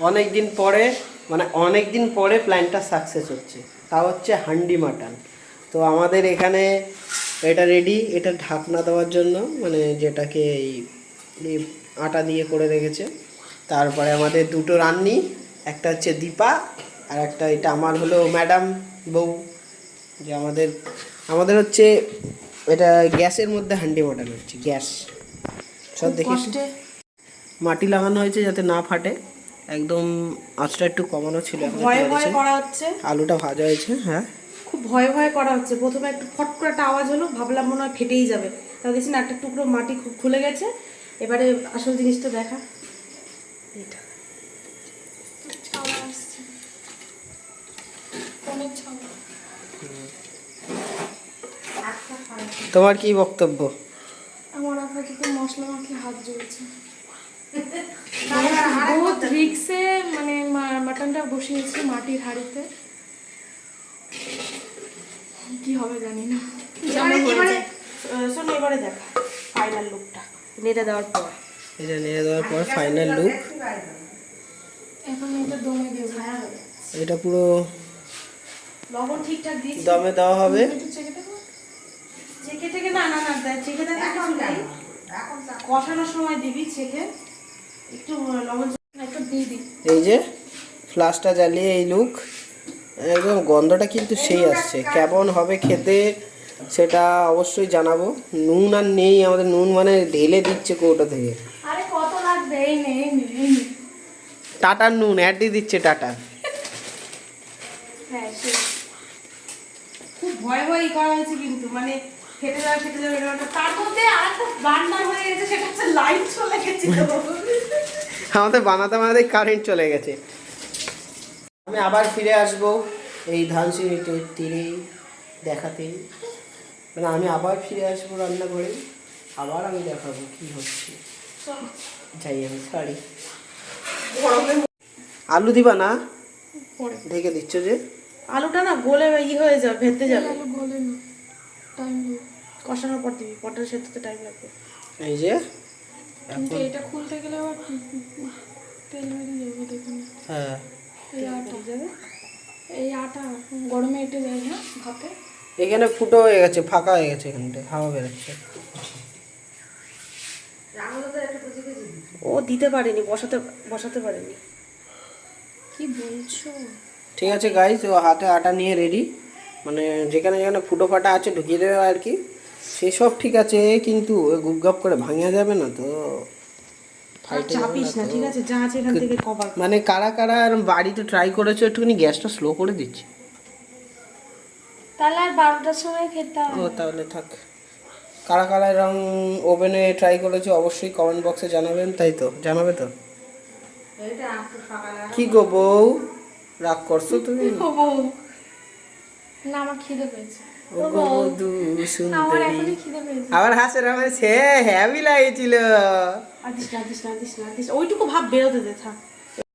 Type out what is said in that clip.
অনেক দিন পরে প্ল্যানটা সাকসেস হচ্ছে, তা হচ্ছে হান্ডি মাটন। তো আমাদের এখানে এটা রেডি, এটা ঢাকনা দেওয়ার জন্য, মানে যেটাকে এই এই আটা দিয়ে করে রেখেছে। তারপরে আমাদের দুটো রান্নি, একটা হচ্ছে দীপা আর একটা এটা আমার হলো ম্যাডাম বউ, যে আমাদের হচ্ছে এটা গ্যাসের মধ্যে হান্ডি মাটন হচ্ছে, গ্যাস সব দেখিস। মাটি লাগানো হয়েছে যাতে না ফাটে, একদম আঁচটা একটু কমানো ছিল। ভয়ে ভয়ে করা হচ্ছে, আলুটা ভাজা হয়েছে। হ্যাঁ, খুব ভয়ে ভয়ে করা হচ্ছে। প্রথমে একটু ফট করে একটা আওয়াজ হলো, ভাবলাম মনে হয় ফেটেই যাবে। তাও দেখছি না, একটা টুকরো মাটি খুব খুলে গেছে। এবারে আসল জিনিসটা দেখা। এটা তোমার কি বক্তব্য? আমার আপাতত মশলা মাখলে হাত জ্বলছে। বহুত রিক্সে মানে মাটনটা বসিয়েছি মাটির হাঁড়িতে, কি হবে জানি না। শোনো, এবারে দেখা ফাইনাল লুকটা নেড়ে দেওয়ার পর। এটা নিয়ে দেওয়ার পর ফাইনাল লুক। এখন এটা দমে দেবো। এটা পুরো লবণ ঠিকঠাক দিয়েছি, দমে দেওয়া হবে। ছেঁকে থেকে না না না ছেঁকে দেওয়া কিছু নেই, কষানোর সময় দিবি ছেঁকে একটু লবণ একটু দিয়ে দিই। এই যে ফ্লাশটা জ্বালিয়ে এই লুক, একদম গন্ধটা কিন্তু সেই আসছে। কেমন হবে খেতে সেটা অবশ্যই জানাবো। নুন আর নেই আমাদের, নুন মানে ঢেলে দিচ্ছে কৌটা থেকে। আরে কত লাগবে? এই নে এই নে এই নে। টাটার নুন অ্যাড দিয়ে দিচ্ছে, টাটা। হ্যাঁ সে খুব ভয় ভয়ই করা হয়েছে কিন্তু, মানে খেতে যাবে এরকম। তার মধ্যে আর একটা রান্না হয়ে গেছে, সেটা হচ্ছে লাইট চলে গেছে। আমাদের বানাতে কারেন্ট চলে গেছে। আমি আবার ফিরে আসব এই ধানসিঁড়িটির তীরেই দেখাতে, মানে আমি আবার ফিরে আসবো রান্নাঘরে, আবার আমি দেখাবো কি হচ্ছে। যাই আমি, সরি। আলু দিবা না? ঢেকে দিচ্ছ যে? আলুটা না গলে হয়ে যাবে, ভেতে যাবে। আলু গলে না, টাইম লাগবে। কষানোর পর দিবি, পটল সেদ্ধতে টাইম লাগবে। এই যে কিন্তু এটা খুলতে গেলে আবার তেল বেরিয়ে যাবে, দেখুন। হ্যাঁ, এই আটা যাবে, এই আটা গরমে এটে যায় না ভাতে। এখানে ফুটো হয়ে গেছে, ফাঁকা হয়ে গেছে, এখানটা হাওয়া বেরোচ্ছে। ও দিতে পারেনি, বসাতে পারেনি। কি বলছো? ঠিক আছে গাইস, ও হাতে আটা নিয়ে রেডি, মানে যেখানে যেখানে ফুটো ফাটা আছে ঢুকিয়ে দেবে আর কি। সেসব ঠিক আছে, কিন্তু গুপগাপ করে ভাঙা যাবে না তো, ফাইটে যাবে চাপিস না, না তো। ঠিক আছে? যা আছে এখান থেকে কভার। মানে কারা কারা বাড়িতে ট্রাই করেছো একটুখানি গ্যাসটা স্লো করে দিচ্ছি। তাহলে আর 12টার সময় খেতে ও হবে। তাহলে থাক। কারা কারা এরকম ওভেনে ট্রাই করেছো অবশ্যই কমেন্ট বক্সে জানাবেন, তাই তো? জানাবে তো? কি গো বউ, রাগ করছো তুমি? না আমার খিদে পেয়েছে। ও গো বধূ আমার সুন্দরী, এখনই খিদে পেয়েছে। আবার হাসের আমার সে হ্যাভি লাগছিল। দিস না, ওইটুকু ভাব বেরোতে দে, থাক।